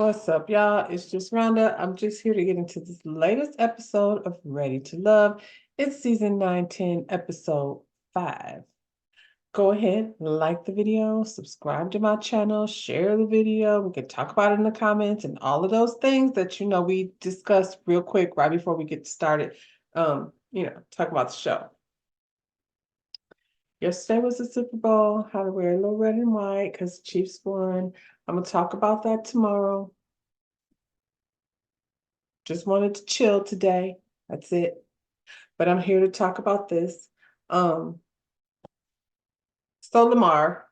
What's up, y'all? It's just Rhonda. I'm just here to get into this latest episode of Ready to Love. It's season 910, episode 5. Go ahead, like the video, subscribe to my channel, share the video. We can talk about it in the comments and all of those things that we discussed real quick right before we get started. Talk about the show. Yesterday was the Super Bowl, how to wear a little red and white because Chiefs won. I'm gonna talk about that tomorrow. Just wanted to chill today. That's it. But I'm here to talk about this. So Lamar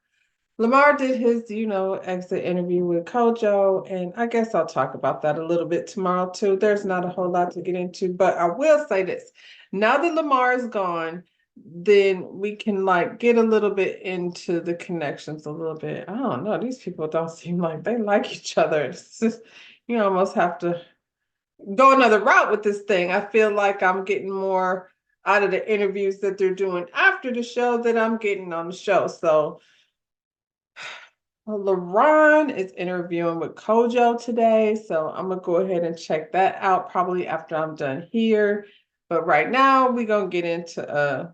did his, exit interview with Kojo, and I guess I'll talk about that a little bit tomorrow too. There's not a whole lot to get into, but I will say this. Now that Lamar is gone, then we can get a little bit into the connections a little bit. I don't know. These people don't seem like they like each other. It's just, you almost have to go another route with this thing. I feel like I'm getting more out of the interviews that they're doing after the show than I'm getting on the show. So LeBron is interviewing with Kojo today. So I'm going to go ahead and check that out probably after I'm done here. But right now we're going to get into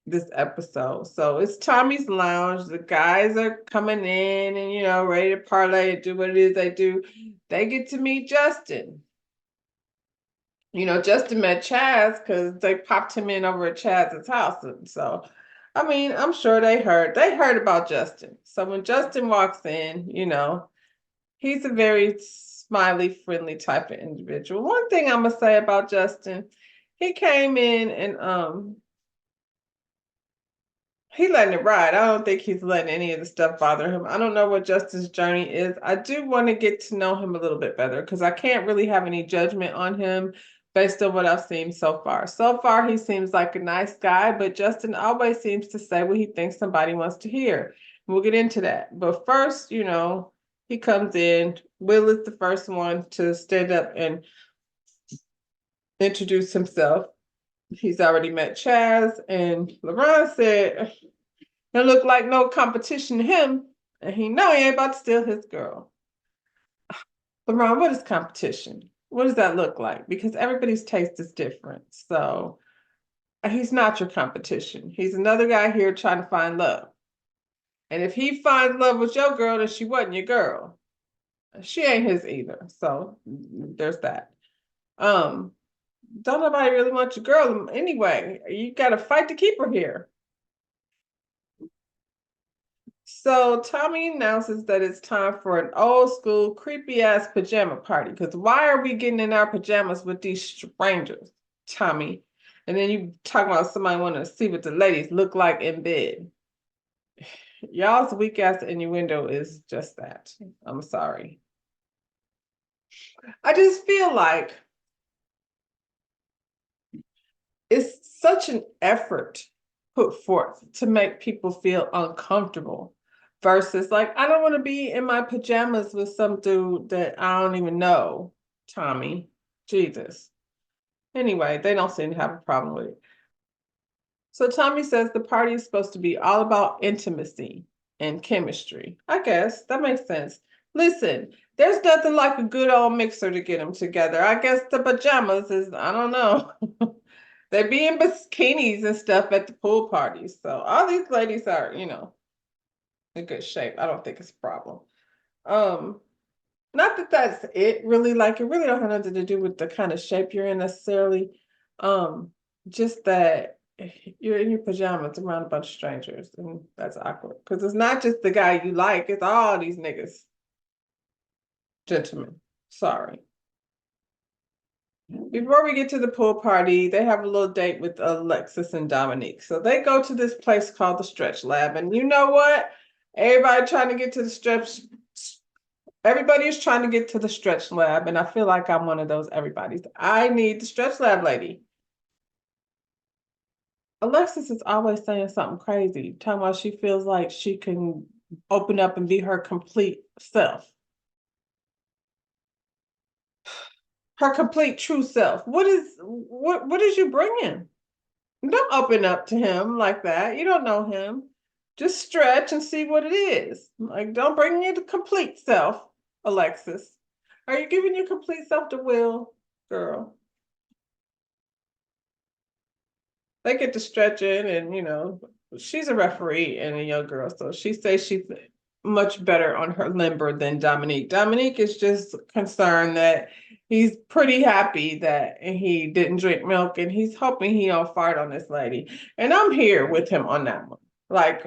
this episode. So it's Tommy's Lounge. The guys are coming in and, ready to parlay and do what it is they do. They get to meet Justin. Justin met Chaz because they popped him in over at Chaz's house. And so, I'm sure they heard about Justin. So when Justin walks in, he's a very smiley, friendly type of individual. One thing I'm gonna say about Justin, he came in and he letting it ride. I don't think he's letting any of the stuff bother him. I don't know what Justin's journey is. I do want to get to know him a little bit better because I can't really have any judgment on him based on what I've seen so far. So far, he seems like a nice guy, but Justin always seems to say what he thinks somebody wants to hear. We'll get into that. But first, he comes in. Will is the first one to stand up and introduce himself. He's already met Chaz, and LeBron said it looked like no competition to him, and he know he ain't about to steal his girl. LeBron, what is competition? What does that look like? Because everybody's taste is different. So he's not your competition. He's another guy here trying to find love. And if he finds love with your girl, then she wasn't your girl. She ain't his either. So there's that. Don't nobody really want your girl anyway. You got to fight to keep her here. So Tommy announces that it's time for an old school creepy ass pajama party. Because why are we getting in our pajamas with these strangers, Tommy? And then you talk about somebody wanting to see what the ladies look like in bed. Y'all's weak ass innuendo is just that. I'm sorry. I just feel like it's such an effort put forth to make people feel uncomfortable versus I don't want to be in my pajamas with some dude that I don't even know, Tommy. Jesus. Anyway, they don't seem to have a problem with it. So Tommy says the party is supposed to be all about intimacy and chemistry. I guess that makes sense. Listen, there's nothing like a good old mixer to get them together. I guess the pajamas is, I don't know. They be in bikinis and stuff at the pool parties. So all these ladies are, in good shape. I don't think it's a problem. Not that that's it really. It really don't have nothing to do with the kind of shape you're in necessarily. Just that you're in your pajamas around a bunch of strangers, and that's awkward. Because it's not just the guy you like, it's all these niggas. Gentlemen, sorry. Before we get to the pool party, they have a little date with Alexis and Dominique. So they go to this place called the Stretch Lab. And you know what? Everybody trying to get to the Stretch. Everybody is trying to get to the Stretch Lab. And I feel like I'm one of those everybody's. I need the Stretch Lab lady. Alexis is always saying something crazy, talking about she feels like she can open up and be her complete self. Her complete true self. What is you bringing? Don't open up to him like that. You don't know him. Just stretch and see what it is. Don't bring me the complete self, Alexis. Are you giving your complete self to Will, girl? They get to stretch in, and she's a referee and a young girl, so she says she's much better on her limber than Dominique. Dominique is just concerned that he's pretty happy that he didn't drink milk, and he's hoping he don't fart on this lady. And I'm here with him on that one. Like,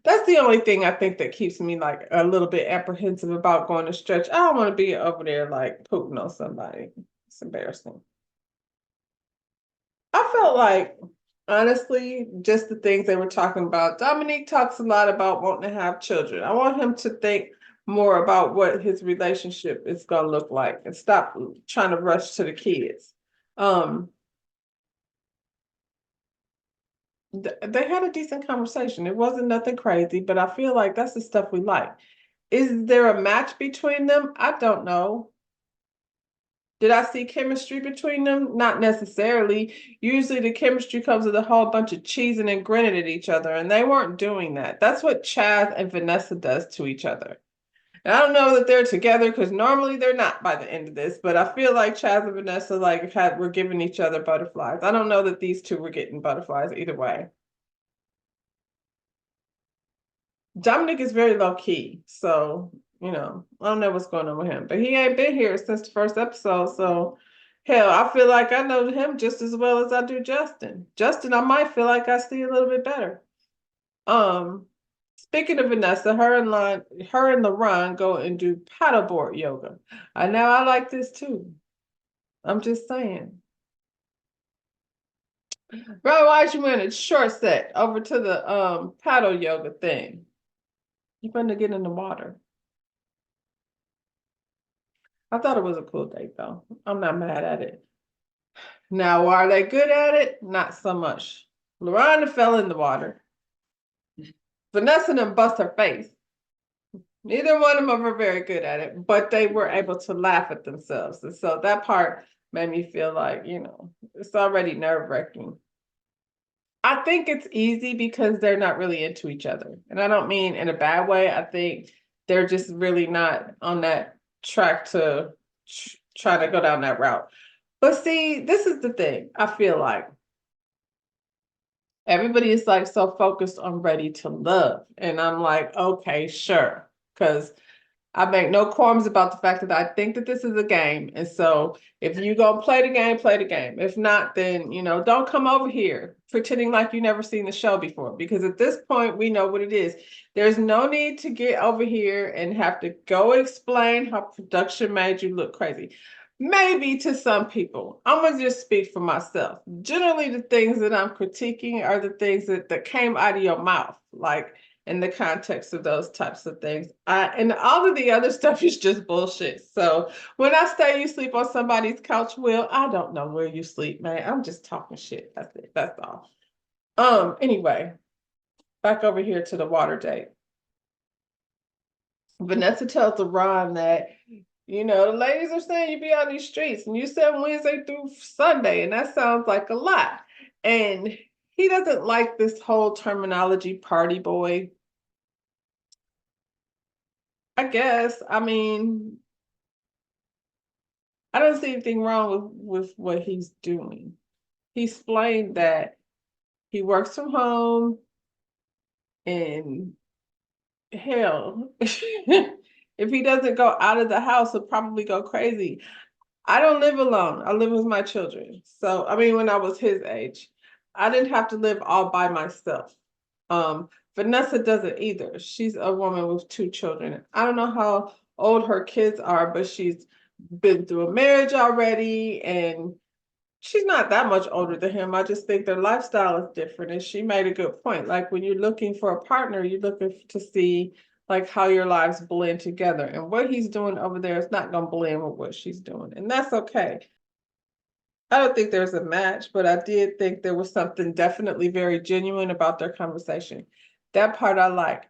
that's the only thing I think that keeps me like a little bit apprehensive about going to stretch. I don't want to be over there like pooping on somebody. It's embarrassing. I felt like, honestly, just the things they were talking about. Dominique talks a lot about wanting to have children. I want him to think more about what his relationship is going to look like and stop trying to rush to the kids. Um, they had a decent conversation. It wasn't nothing crazy, but I feel like that's the stuff we like. Is there a match between them? I don't know. Did I see chemistry between them? Not necessarily. Usually the chemistry comes with a whole bunch of cheesing and grinning at each other, and they weren't doing that. That's what Chaz and Vanessa does to each other. And I don't know that they're together because normally they're not by the end of this, but I feel like Chaz and Vanessa were giving each other butterflies. I don't know that these two were getting butterflies either way. Dominic is very low key, so I don't know what's going on with him, but he ain't been here since the first episode. So, hell, I feel like I know him just as well as I do Justin. Justin, I might feel like I see a little bit better. Um, Speaking of Vanessa, her and LaRon go and do paddleboard yoga. I know I like this too. I'm just saying. Bro, why'd you wear a short set over to the paddle yoga thing? You better get in the water. I thought it was a cool date though. I'm not mad at it. Now, are they good at it? Not so much. Lorana fell in the water. Vanessa done bust her face. Neither one of them are very good at it, but they were able to laugh at themselves. And so that part made me feel like, it's already nerve-wracking. I think it's easy because they're not really into each other. And I don't mean in a bad way. I think they're just really not on that track to try to go down that route. But see, this is the thing. I feel like everybody is like so focused on ready to love. And I'm like, okay, sure. Because I make no qualms about the fact that I think that this is a game. And so if you go play the game, play the game. If not, then, don't come over here pretending like you never seen the show before. Because at this point, we know what it is. There's no need to get over here and have to go explain how production made you look crazy. Maybe to some people. I'm going to just speak for myself. Generally, the things that I'm critiquing are the things that came out of your mouth. Like, in the context of those types of things. And all of the other stuff is just bullshit. So when I say you sleep on somebody's couch, Will, I don't know where you sleep, man. I'm just talking shit. That's it. That's all. Anyway, back over here to the water date. Vanessa tells LaRon that, the ladies are saying you be on these streets and you said Wednesday through Sunday, and that sounds like a lot. And he doesn't like this whole terminology party boy. I guess. I mean, I don't see anything wrong with what he's doing. He explained that he works from home and hell, if he doesn't go out of the house, he'll probably go crazy. I don't live alone. I live with my children. So, I mean, when I was his age, I didn't have to live all by myself. Vanessa doesn't either. She's a woman with two children. I don't know how old her kids are, but she's been through a marriage already, and she's not that much older than him. I just think their lifestyle is different. And she made a good point. Like when you're looking for a partner, you're looking to see like how your lives blend together. And what he's doing over there is not going to blend with what she's doing. And that's okay. I don't think there's a match, but I did think there was something definitely very genuine about their conversation. That part I like.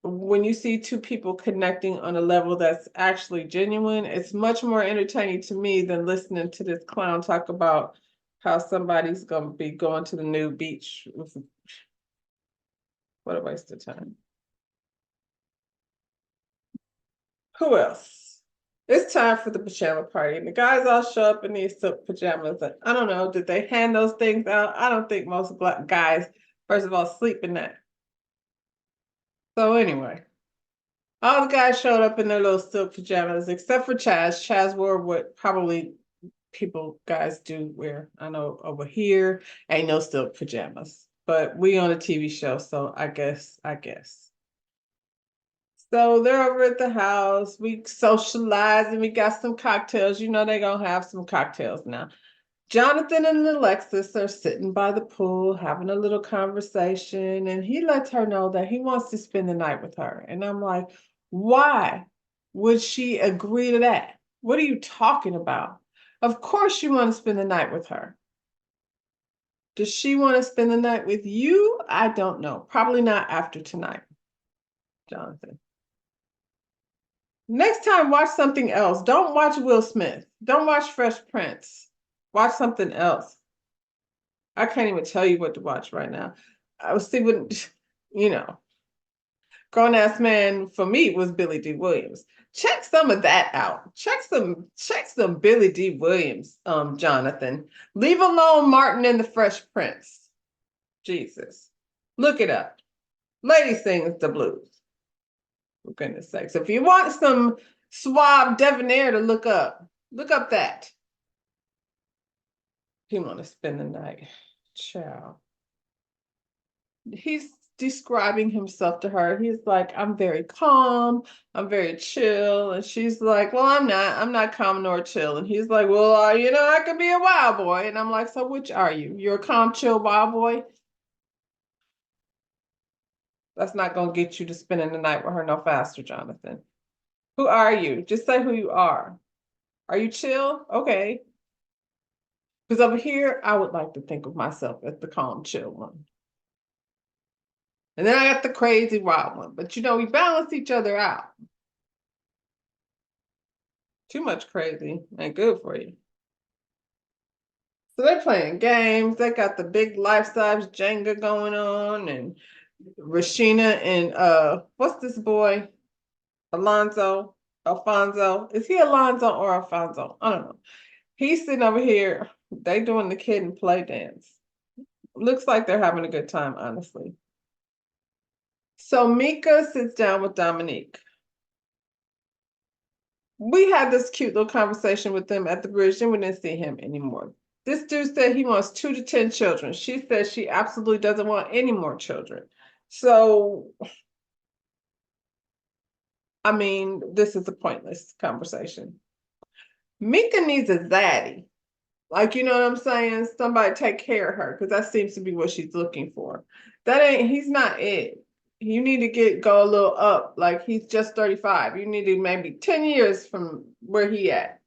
When you see two people connecting on a level that's actually genuine, it's much more entertaining to me than listening to this clown talk about how somebody's going to be going to the new beach. What a waste of time. Who else? It's time for the pajama party. And the guys all show up in these silk pajamas. And I don't know, did they hand those things out? I don't think most guys, first of all, sleep in that. So anyway, all the guys showed up in their little silk pajamas, except for Chaz. Chaz wore what probably guys do wear. I know over here ain't no silk pajamas, but we on a TV show, so I guess. So they're over at the house. We socialize and we got some cocktails. You know they're gonna have some cocktails now. Jonathan and Alexis are sitting by the pool having a little conversation, and he lets her know that he wants to spend the night with her. And I'm like, why would she agree to that? What are you talking about? Of course you want to spend the night with her. Does she want to spend the night with you? I don't know. Probably not after tonight, Jonathan. Next time, watch something else. Don't watch Will Smith. Don't watch Fresh Prince. Watch something else. I can't even tell you what to watch right now. I was see what, you know, grown ass man for me was Billy D. Williams. Check some of that out. Check some Billy D. Williams, Jonathan. Leave alone Martin and the Fresh Prince. Jesus. Look it up. Lady sings the blues. For goodness sakes. If you want some suave debonair to look up that. He want to spend the night. Ciao. He's describing himself to her. He's like, I'm very calm, I'm very chill. And she's like, well, I'm not calm nor chill. And he's like, well, I could be a wild boy. And I'm like, so which are you? You're a calm, chill wild boy? That's not gonna get you to spending the night with her no faster, Jonathan. Who are you? Just say who you are. Are you chill? Okay. Because over here, I would like to think of myself as the calm, chill one. And then I got the crazy wild one. But we balance each other out. Too much crazy ain't good for you. So they're playing games. They got the big life-size Jenga going on, and Rashina and what's this boy? Alfonso. Is he Alonzo or Alfonso? I don't know. He's sitting over here. They doing the kid and play dance. Looks like they're having a good time, honestly. So Mika sits down with Dominique. We had this cute little conversation with them at the bridge, and we didn't see him anymore. This dude said he wants 2 to 10 children. She says she absolutely doesn't want any more children. So, I mean, this is a pointless conversation. Mika needs a zaddy. Like, you know what I'm saying? Somebody take care of her, because that seems to be what she's looking for. He's not it. You need to go a little up. Like, he's just 35. You need to maybe 10 years from where he at,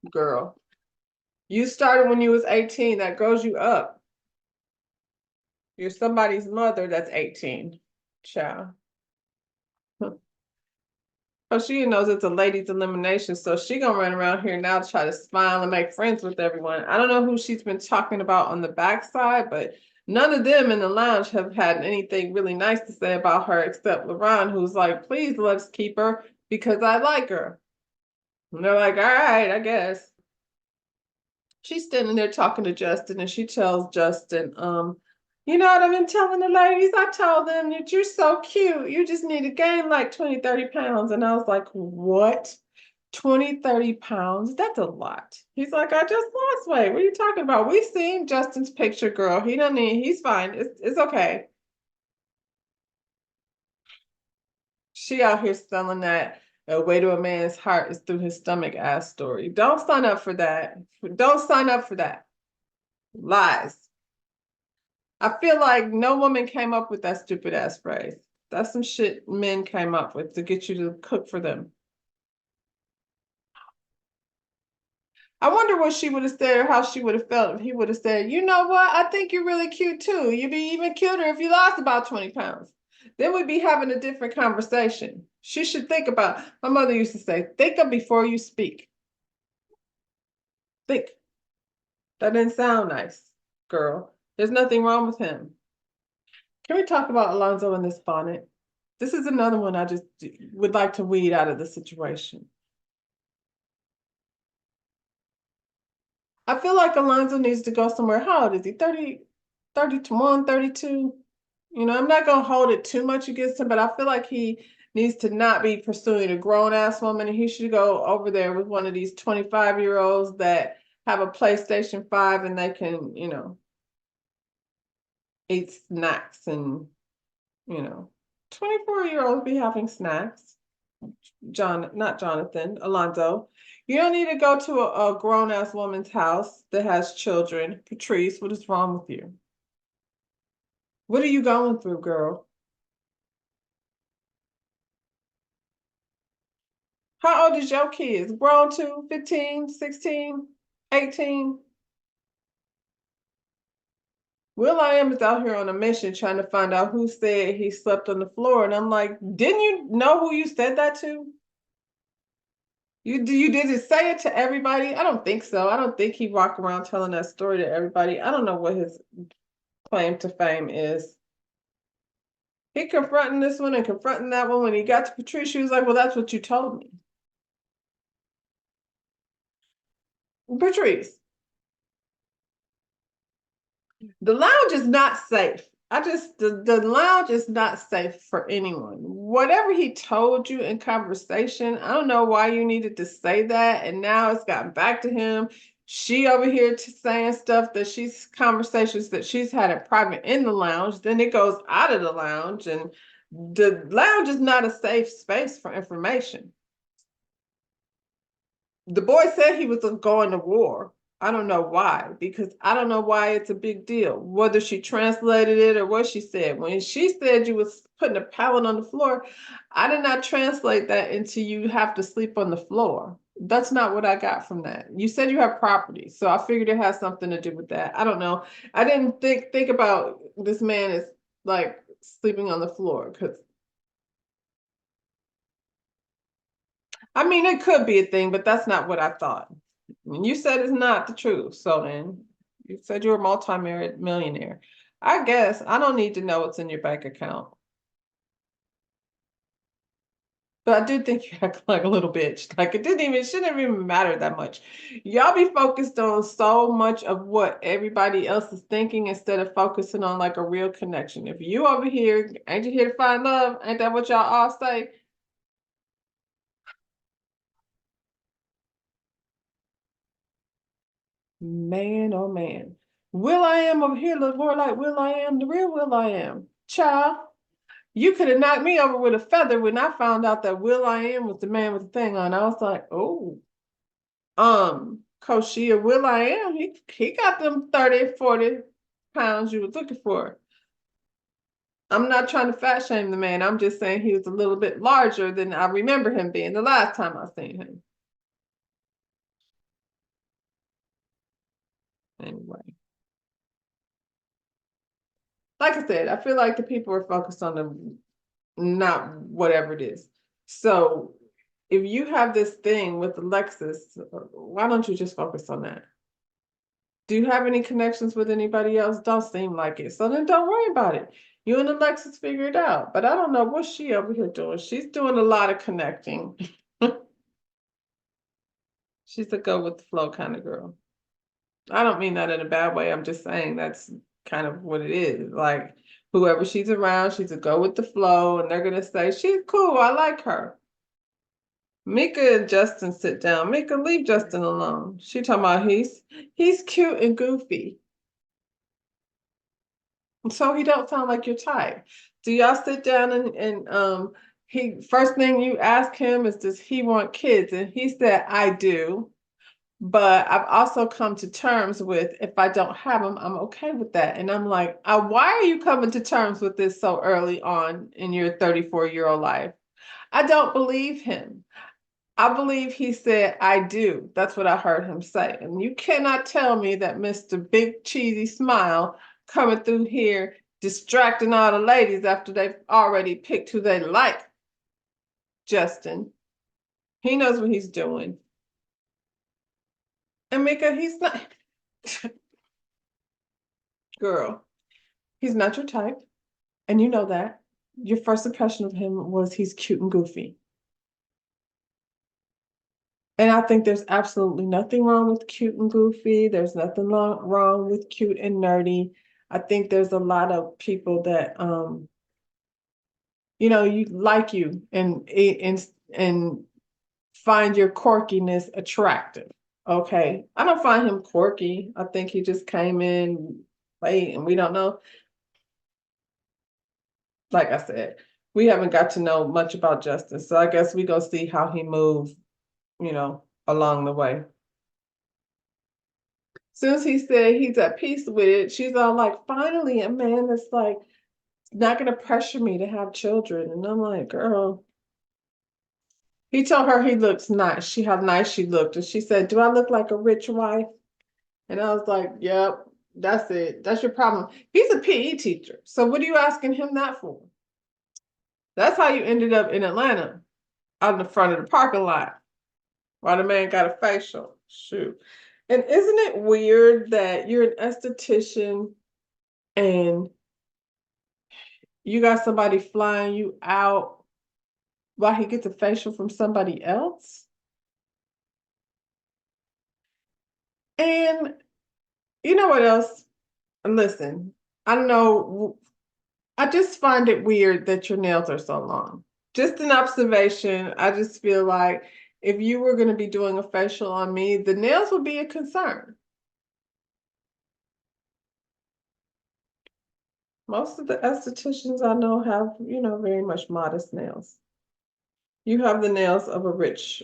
girl. You started when you was 18. That grows you up. You're somebody's mother that's 18. Child. Oh, she knows it's a ladies' elimination, so she gonna run around here now to try to smile and make friends with everyone. I don't know who she's been talking about on the backside, but none of them in the lounge have had anything really nice to say about her except LaRon, who's like, please let's keep her because I like her. And they're like, all right, I guess. She's standing there talking to Justin, and she tells Justin, you know what I've been telling the ladies? I told them that you're so cute. You just need to gain like 20, 30 pounds. And I was like, what? 20, 30 pounds? That's a lot. He's like, I just lost weight. What are you talking about? We've seen Justin's picture, girl. He's fine. It's okay. She out here selling that a way to a man's heart is through his stomach ass story. Don't sign up for that. Don't sign up for that. Lies. I feel like no woman came up with that stupid ass phrase. That's some shit men came up with to get you to cook for them. I wonder what she would have said or how she would have felt if he would have said, you know what? I think you're really cute too. You'd be even cuter if you lost about 20 pounds. Then we'd be having a different conversation. She should think about, my mother used to say, think of before you speak. Think. That didn't sound nice, girl. There's nothing wrong with him. Can we talk about Alonzo and this bonnet? This is another one I just would like to weed out of the situation. I feel like Alonzo needs to go somewhere. How old is he? 30, 31, 32? You know, I'm not gonna hold it too much against him, but I feel like he needs to not be pursuing a grown-ass woman, and he should go over there with one of these 25-year-olds that have a PlayStation 5 and they can, eat snacks and, you know, 24-year-olds be having snacks. Not Jonathan, Alonzo. You don't need to go to a grown-ass woman's house that has children. Patrice, what is wrong with you? What are you going through, girl? How old is your kids? Grown to 15, 16, 18? will.i.am is out here on a mission trying to find out who said he slept on the floor. And I'm like, didn't you know who you said that to? You did it say it to everybody? I don't think so. I don't think he walked around telling that story to everybody. I don't know what his claim to fame is. He confronting this one and confronting that one. When he got to Patricia, he was like, well, that's what you told me. Patrice, the lounge is not safe. The lounge is not safe for anyone. Whatever he told you in conversation, I don't know why you needed to say that. And now it's gotten back to him. She over here saying stuff that conversations that she's had in private in the lounge. Then it goes out of the lounge, and the lounge is not a safe space for information. The boy said he was going to war. I don't know why, because I don't know why it's a big deal, whether she translated it or what she said. When she said you was putting a pallet on the floor, I did not translate that into you have to sleep on the floor. That's not what I got from that. You said you have property, so I figured it has something to do with that. I don't know. I didn't think about this man is like sleeping on the floor, because I mean, it could be a thing, but that's not what I thought. You said it's not the truth. So then you said you're a multi-millionaire. I guess I don't need to know what's in your bank account. But I do think you act like a little bitch. Like it shouldn't even matter that much. Y'all be focused on so much of what everybody else is thinking instead of focusing on like a real connection. If you over here, ain't you here to find love? Ain't that what y'all all say? Man, oh man. will.i.am over here look more like will.i.am, the real will.i.am. Child, you could have knocked me over with a feather when I found out that will.i.am was the man with the thing on. I was like, oh, Coach Shea, will.i.am, he got them 30, 40 pounds you was looking for. I'm not trying to fat shame the man. I'm just saying he was a little bit larger than I remember him being the last time I seen him. Anyway. Like I said, I feel like the people are focused on the not whatever it is. So if you have this thing with Alexis, why don't you just focus on that? Do you have any connections with anybody else? Don't seem like it. So then don't worry about it. You and Alexis figure it out. But I don't know what she over here doing. She's doing a lot of connecting. She's a go with the flow kind of girl. I don't mean that in a bad way. I'm just saying that's kind of what it is. Like whoever she's around, she's a go with the flow, and they're gonna say, she's cool, I like her. Mika and Justin sit down. Mika, leave Justin alone. She talking about he's cute and goofy. So he don't sound like your type. Do y'all sit down and he first thing you ask him is, does he want kids? And he said, I do. But I've also come to terms with, if I don't have them, I'm okay with that. And I'm like, why are you coming to terms with this so early on in your 34-year-old life? I don't believe him. I believe he said, I do. That's what I heard him say. And you cannot tell me that Mr. Big Cheesy Smile coming through here distracting all the ladies after they've already picked who they like. Justin. He knows what he's doing. And Mika, he's not. Girl, he's not your type. And you know that. Your first impression of him was he's cute and goofy. And I think there's absolutely nothing wrong with cute and goofy. There's nothing wrong with cute and nerdy. I think there's a lot of people that you like you and find your quirkiness attractive. Okay. I don't find him quirky. I think he just came in late and we don't know. Like I said, we haven't got to know much about Justin. So I guess we go see how he moves, along the way. Soon as he said he's at peace with it, she's all like, finally, a man that's like not gonna pressure me to have children. And I'm like, girl, he told her he looks nice. How nice she looked. And she said, do I look like a rich wife? And I was like, yep, that's it. That's your problem. He's a PE teacher. So what are you asking him that for? That's how you ended up in Atlanta, out in the front of the parking lot, while the man got a facial. Shoot. And isn't it weird that you're an esthetician and you got somebody flying you out while he gets a facial from somebody else? And you know what else? Listen, I know, I just find it weird that your nails are so long. Just an observation. I just feel like if you were going to be doing a facial on me, the nails would be a concern. Most of the estheticians I know have, very much modest nails. You have the nails of a rich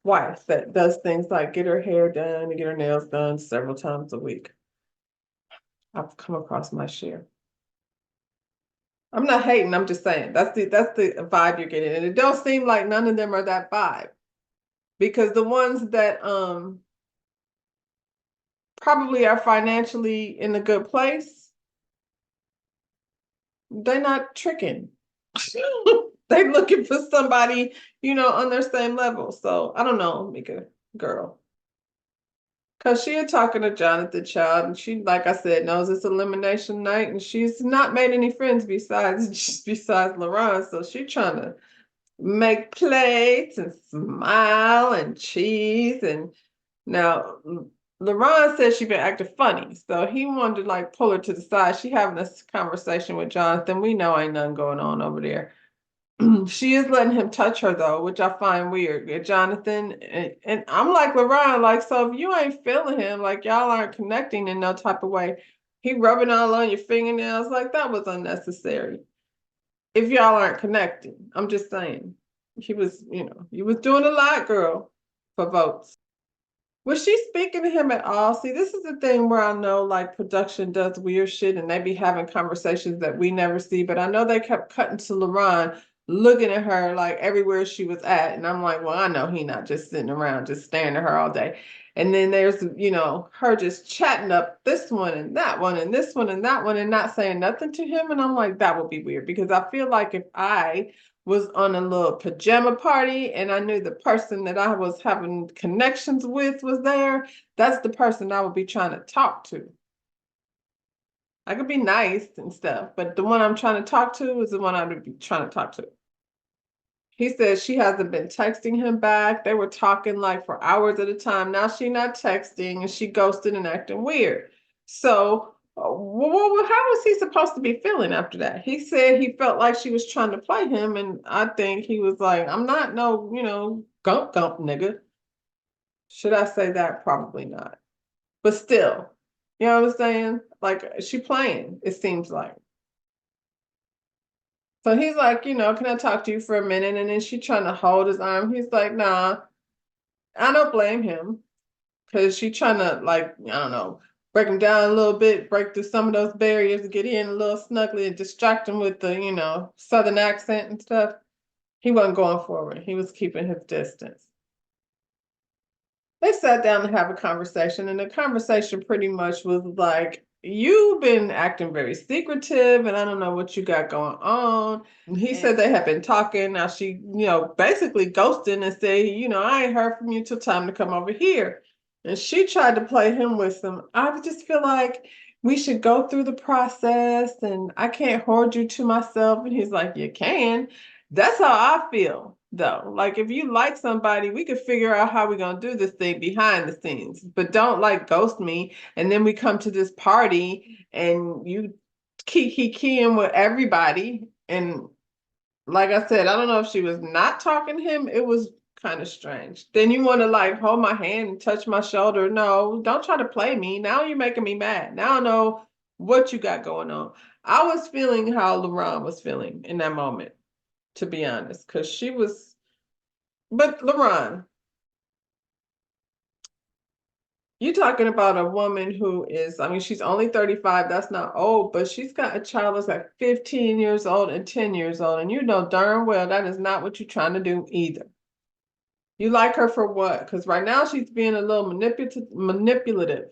wife that does things like get her hair done and get her nails done several times a week. I've come across my share. I'm not hating, I'm just saying that's the vibe you're getting. And it don't seem like none of them are that vibe. Because the ones that probably are financially in a good place, they're not tricking. They're looking for somebody, on their same level. So I don't know, Mika, girl. Because she had talking to Jonathan Child, and she, like I said, knows it's elimination night, and she's not made any friends besides LaRon. So she's trying to make plates and smile and cheese. And now LaRon said she been acting funny, so he wanted to like pull her to the side. She having this conversation with Jonathan. We know ain't nothing going on over there. She is letting him touch her though, which I find weird. Jonathan and I'm like LaRon, like, so if you ain't feeling him, like y'all aren't connecting in no type of way, he rubbing all on your fingernails, like that was unnecessary. If y'all aren't connecting, I'm just saying. He was, you was doing a lot, girl, for votes. Was she speaking to him at all? See, this is the thing where I know like production does weird shit and they be having conversations that we never see. But I know they kept cutting to LaRon, looking at her like everywhere she was at. And I'm like, well, I know he not just sitting around just staring at her all day. And then there's, her just chatting up this one and that one and this one and that one and not saying nothing to him. And I'm like, that would be weird because I feel like if I was on a little pajama party and I knew the person that I was having connections with was there, that's the person I would be trying to talk to. I could be nice and stuff, but the one I'm trying to talk to is the one I would be trying to talk to. He says she hasn't been texting him back. They were talking like for hours at a time. Now she not texting and she ghosted and acting weird. So how was he supposed to be feeling after that? He said he felt like she was trying to play him, and I think he was like, I'm not no, gump gump nigga. Should I say that? Probably not. But still, you know what I'm saying? Like she playing, it seems like. So he's like, can I talk to you for a minute? And then she trying to hold his arm. He's like, nah, I don't blame him because she trying to like, I don't know, break him down a little bit, break through some of those barriers, get in a little snugly and distract him with the, Southern accent and stuff. He wasn't going forward. He was keeping his distance. They sat down to have a conversation, and the conversation pretty much was like, you've been acting very secretive, and I don't know what you got going on. And he said they had been talking. Now she, basically ghosting and said, I ain't heard from you till time to come over here. And she tried to play him with some. I just feel like we should go through the process, and I can't hoard you to myself. And he's like, you can. That's how I feel, though. Like, if you like somebody, we could figure out how we're gonna do this thing behind the scenes, but don't like ghost me. And then we come to this party and you keying with everybody. And like I said, I don't know if she was not talking to him. It was kind of strange. Then you want to like hold my hand and touch my shoulder. No, don't try to play me. Now you're making me mad. Now I know what you got going on. I was feeling how LaRon was feeling in that moment, to be honest, because she was, but LaRon, you're talking about a woman who is, I mean, she's only 35. That's not old, but she's got a child that's like 15 years old and 10 years old. And you know darn well that is not what you're trying to do either. You like her for what? Because right now she's being a little manipulative.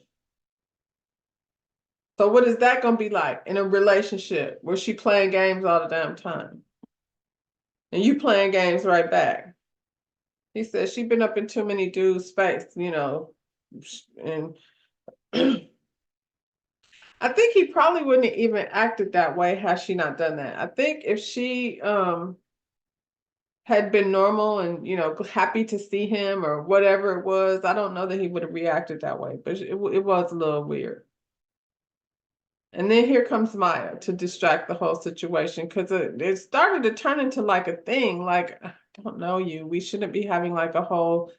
So what is that gonna be like in a relationship where she playing games all the damn time? And you playing games right back. He says she been up in too many dudes' face, you know. And I think he probably wouldn't have even acted that way had she not done that. I think if she had been normal and happy to see him or whatever it was, I don't know that he would have reacted that way. But it was a little weird. And then here comes Maya to distract the whole situation because it started to turn into like a thing. Like, I don't know you. We shouldn't be having like a whole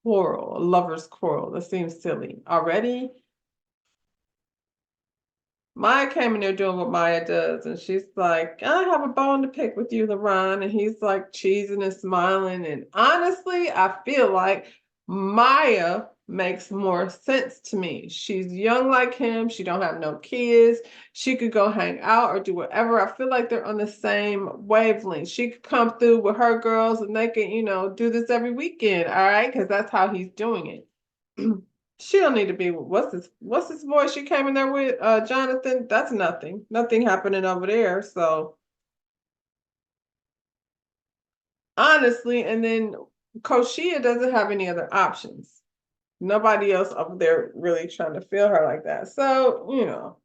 quarrel, a lover's quarrel. That seems silly already. Maya came in there doing what Maya does, and she's like, I have a bone to pick with you, LaRon. And he's like cheesing and smiling. And honestly, I feel like Maya makes more sense to me. She's young like him. She don't have no kids. She could go hang out or do whatever. I feel like they're on the same wavelength. She could come through with her girls and they can, do this every weekend, all right? Because that's how he's doing it. She don't need to be. What's this voice she came in there with? Jonathan. That's nothing. Nothing happening over there. So honestly, and then Koshia doesn't have any other options. Nobody else over there really trying to feel her like that. So.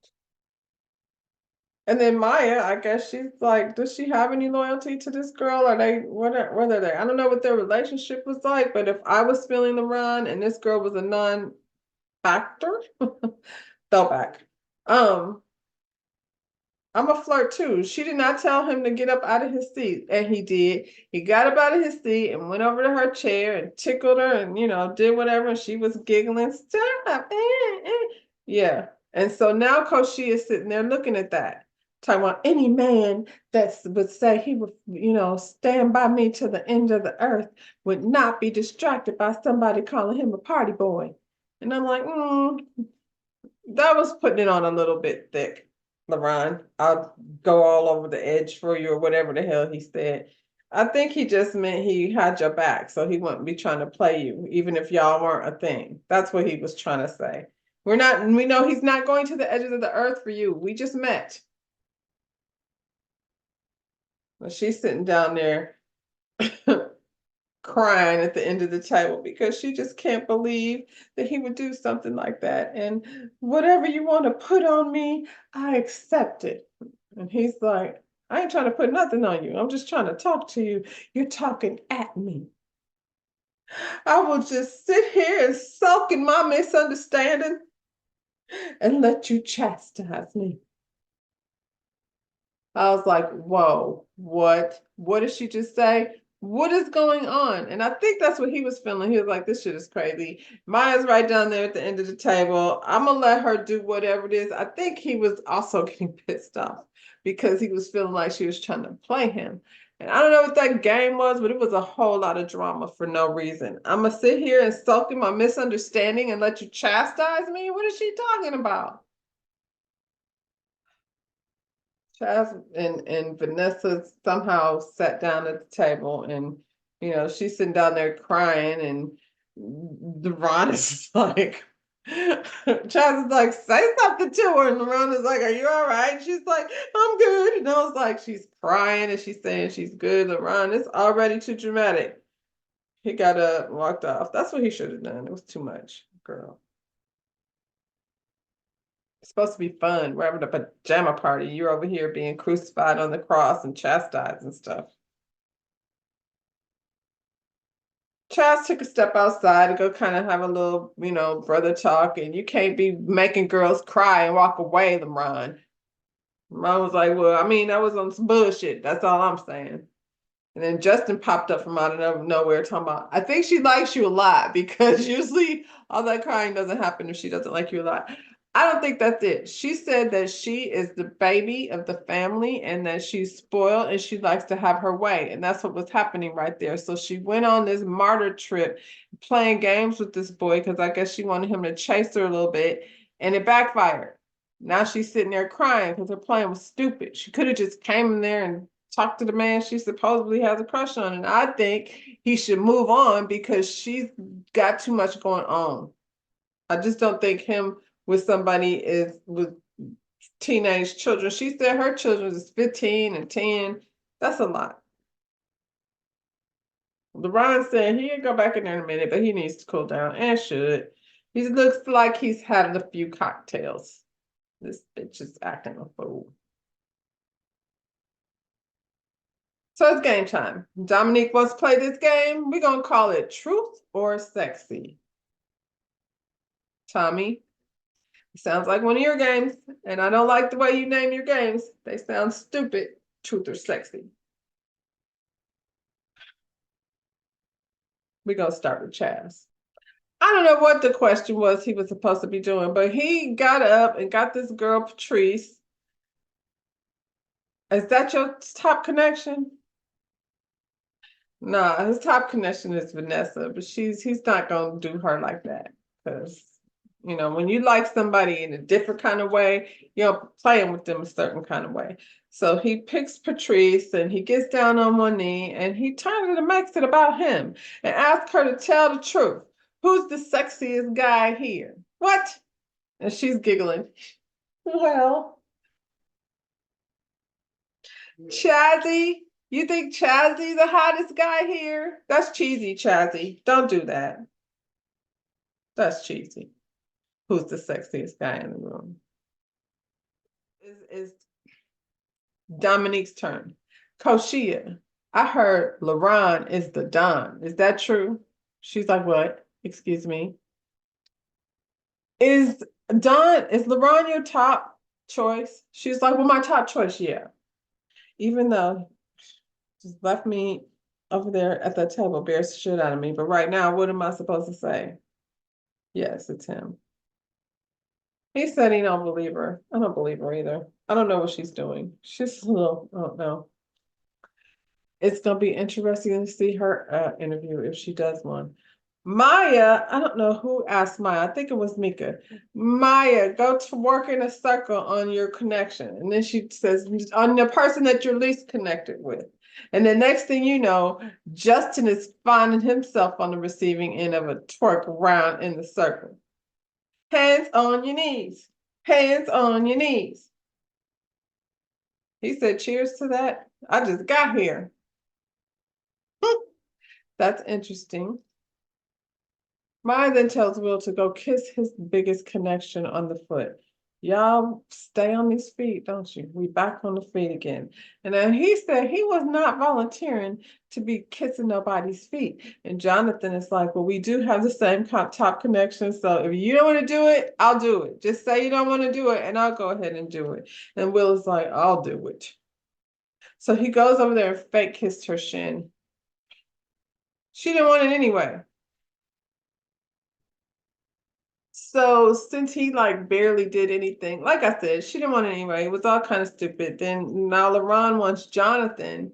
And then Maya, I guess she's like, does she have any loyalty to this girl? Are they what are they? I don't know what their relationship was like, but if I was feeling the run and this girl was a non-factor, throwback. Um, I'm a flirt too. She did not tell him to get up out of his seat, and he did. He got up out of his seat and went over to her chair and tickled her and, did whatever. And she was giggling, stop. Yeah. And so now Koshi is sitting there looking at that, talking about any man that would say he would, stand by me to the end of the earth would not be distracted by somebody calling him a party boy. And I'm like, that was putting it on a little bit thick, LaRon. I'll go all over the edge for you or whatever the hell he said. I think he just meant he had your back, so he wouldn't be trying to play you, even if y'all weren't a thing. That's what he was trying to say. We know he's not going to the edges of the earth for you. We just met. Well, she's sitting down there crying at the end of the table because she just can't believe that he would do something like that. And whatever you want to put on me, I accept it. And he's like, I ain't trying to put nothing on you. I'm just trying to talk to you. You're talking at me. I will just sit here and sulk in my misunderstanding and let you chastise me. I was like, whoa, what? What did she just say? What is going on? And I think that's what he was feeling. He was like, this shit is crazy. Maya's right down there at the end of the table. I'm going to let her do whatever it is. I think he was also getting pissed off because he was feeling like she was trying to play him. And I don't know what that game was, but it was a whole lot of drama for no reason. I'm going to sit here and sulk in my misunderstanding and let you chastise me? What is she talking about? Chaz and Vanessa somehow sat down at the table and, she's sitting down there crying and LaRon is like, Chaz is like, say something to her. And LaRon is like, are you all right? She's like, I'm good. And I was like, she's crying and she's saying she's good. LaRon, it's already too dramatic. He got up and walked off. That's what he should have done. It was too much, girl. It's supposed to be fun. We're having a pajama party. You're over here being crucified on the cross and chastised and stuff. Chaz took a step outside to go kind of have a little, brother talk, and you can't be making girls cry and walk away, LeBron. LeBron was like, well, I mean, that was on some bullshit. That's all I'm saying. And then Justin popped up from out of nowhere talking about, I think she likes you a lot, because usually all that crying doesn't happen if she doesn't like you a lot. I don't think that's it. She said that she is the baby of the family and that she's spoiled and she likes to have her way. And that's what was happening right there. So she went on this martyr trip playing games with this boy because I guess she wanted him to chase her a little bit, and it backfired. Now she's sitting there crying because her plan was stupid. She could have just came in there and talked to the man she supposedly has a crush on. And I think he should move on because she's got too much going on. I just don't think him with somebody is with teenage children. She said her children is 15 and 10. That's a lot. LeBron said he'll go back in there in a minute, but he needs to cool down and should. He looks like he's had a few cocktails. This bitch is acting a fool. So it's game time. Dominique wants to play this game. We're going to call it Truth or Sexy. Tommy, it sounds like one of your games, and I don't like the way you name your games. They sound stupid. Truth or Sexy. We're going to start with Chaz. I don't know what the question was he was supposed to be doing, but he got up and got this girl, Patrice. Is that your top connection? Nah, his top connection is Vanessa, but he's not gonna do her like that. Because, when you like somebody in a different kind of way, you're playing with them a certain kind of way. So he picks Patrice and he gets down on one knee and he turns it and makes it about him and asks her to tell the truth. Who's the sexiest guy here? What? And she's giggling. Well, Chazzy, you think Chazzy the hottest guy here? That's cheesy, Chazzy. Don't do that. That's cheesy. Who's the sexiest guy in the room? Is Dominique's turn. Koshia, I heard LaRon is the Don. Is that true? She's like, what? Excuse me. Is LaRon your top choice? She's like, well, my top choice, yeah. Even though just left me over there at that table, bears the shit out of me. But right now, what am I supposed to say? Yes, it's him. He said he don't believe her. I don't believe her either. I don't know what she's doing. She's a little, I don't know. It's gonna be interesting to see her interview if she does one. Maya, I don't know who asked Maya. I think it was Mika. Maya, go to work in a circle on your connection. And then she says, on the person that you're least connected with. And the next thing you know, Justin is finding himself on the receiving end of a twerk around in the circle. Hands on your knees. Hands on your knees. He said, cheers to that. I just got here. That's interesting. Maya then tells Will to go kiss his biggest connection on the foot. Y'all stay on these feet, don't you? We back on the feet again. And then he said he was not volunteering to be kissing nobody's feet. And Jonathan is like, well, we do have the same top connection. So if you don't want to do it, I'll do it. Just say you don't want to do it and I'll go ahead and do it. And Will is like, I'll do it. So he goes over there and fake kissed her shin. She didn't want it anyway. So since he like barely did anything, like I said, she didn't want it anyway. It was all kind of stupid. Then now LaRon wants Jonathan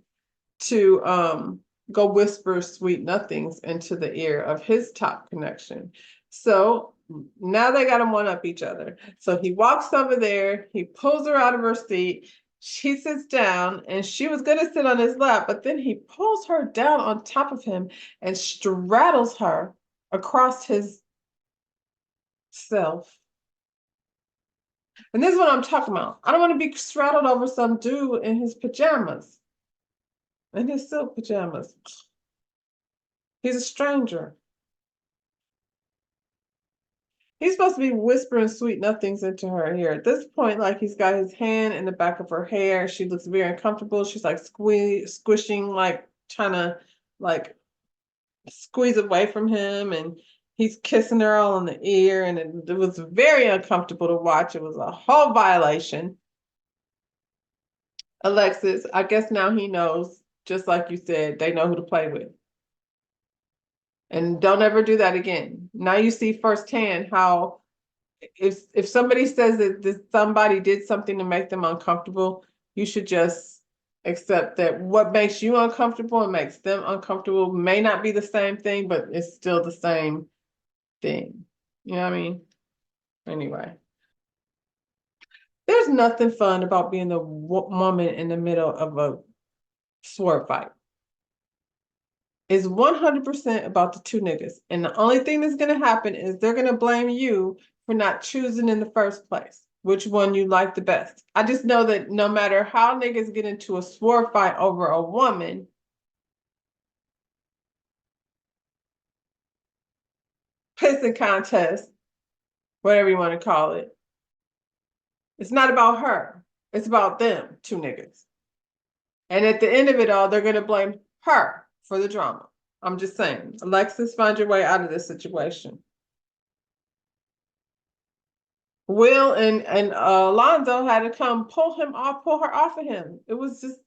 to go whisper sweet nothings into the ear of his top connection. So now they got to one up each other. So he walks over there, he pulls her out of her seat. She sits down and she was going to sit on his lap, but then he pulls her down on top of him and straddles her across his self. And this is what I'm talking about. I don't want to be straddled over some dude in his pajamas, in his silk pajamas. He's a stranger. He's supposed to be whispering sweet nothings into her ear. At this point, like he's got his hand in the back of her hair. She looks very uncomfortable. She's like squishing, like trying to like squeeze away from him, and he's kissing her all in the ear, and it was very uncomfortable to watch. It was a whole violation. Alexis, I guess now he knows, just like you said, they know who to play with. And don't ever do that again. Now you see firsthand how if somebody says that somebody did something to make them uncomfortable, you should just accept that what makes you uncomfortable and makes them uncomfortable may not be the same thing, but it's still the same thing. You know what I mean? Anyway, there's nothing fun about being the woman in the middle of a sword fight. It's 100% about the two niggas. And the only thing that's going to happen is they're going to blame you for not choosing in the first place which one you like the best. I just know that no matter how niggas get into a sword fight over a woman, pissing contest, whatever you want to call it, it's not about her. It's about them, two niggas. And at the end of it all, they're going to blame her for the drama. I'm just saying. Alexis, find your way out of this situation. Will and Alonzo had to come pull her off of him. It was just,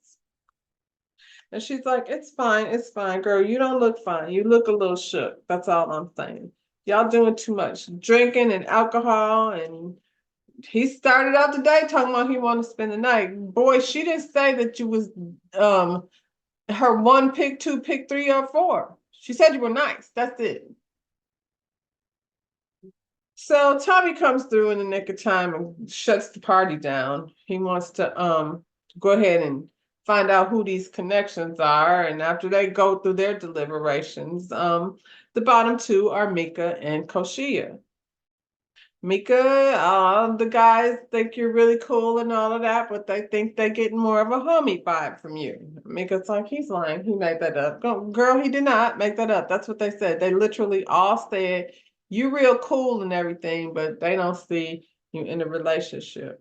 and she's like, it's fine, girl. You don't look fine. You look a little shook. That's all I'm saying. Y'all doing too much drinking and alcohol, and he started out the day talking about he wanted to spend the night. Boy, she didn't say that you was her one pick, two pick, three, or four. She said you were nice. That's it. So Tommy comes through in the nick of time and shuts the party down. He wants to go ahead and find out who these connections are. And after they go through their deliberations, the bottom two are Mika and Koshia. Mika, the guys think you're really cool and all of that, but they think they're getting more of a homie vibe from you. Mika's like, he's lying. He made that up. Girl, he did not make that up. That's what they said. They literally all said, you real cool and everything, but they don't see you in a relationship.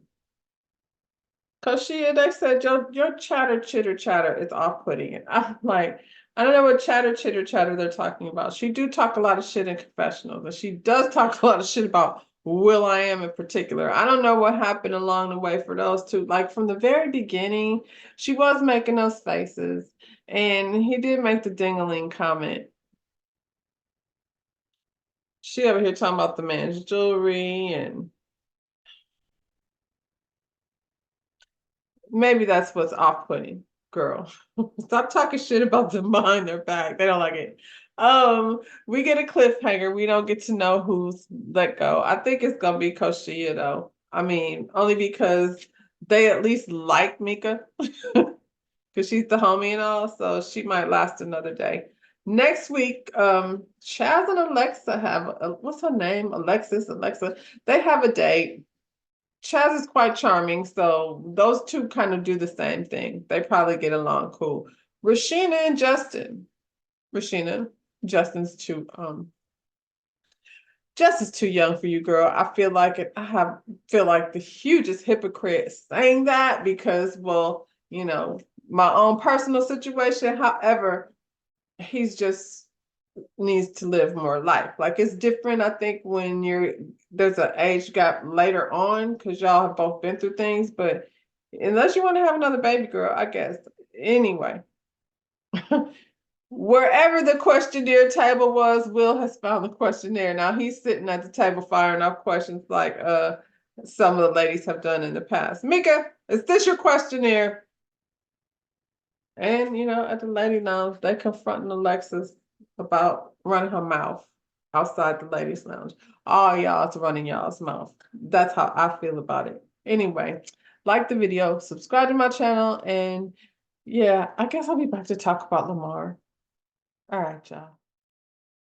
Koshia, they said your chatter, chitter, chatter is off-putting. And I'm like, I don't know what chatter, chitter, chatter they're talking about. She do talk a lot of shit in confessionals, and she does talk a lot of shit about will.i.am in particular. I don't know what happened along the way for those two. Like from the very beginning, she was making those faces, and he did make the ding-a-ling comment. She over here talking about the man's jewelry, and maybe that's what's off-putting, girl. Stop talking shit about them behind their back. They don't like it. We get a cliffhanger. We don't get to know who's let go. I think it's gonna be Koshia though. I mean, only because they at least like Mika because she's the homie and all, so she might last another day. Next week, Chaz and Alexa have what's her name? Alexa. They have a date. Chaz is quite charming, so those two kind of do the same thing. They probably get along cool. Rashina and Justin. Rashina, Justin's too Justin's too young for you, girl. I feel like it. Feel like the hugest hypocrite saying that because, well, you know, my own personal situation. However, he's just needs to live more life. Like it's different, I think, when there's an age gap later on because y'all have both been through things, but unless you want to have another baby, girl, I guess. Anyway, wherever the questionnaire table was, Will has found the questionnaire. Now he's sitting at the table firing off questions like some of the ladies have done in the past. Mika, is this your questionnaire? And at the lady lounge, they confronting Alexis about running her mouth outside the ladies lounge. All y'all's running y'all's mouth. That's how I feel about it. Anyway, like the video, subscribe to my channel, and yeah, I guess I'll be back to talk about Lamar. All right, y'all.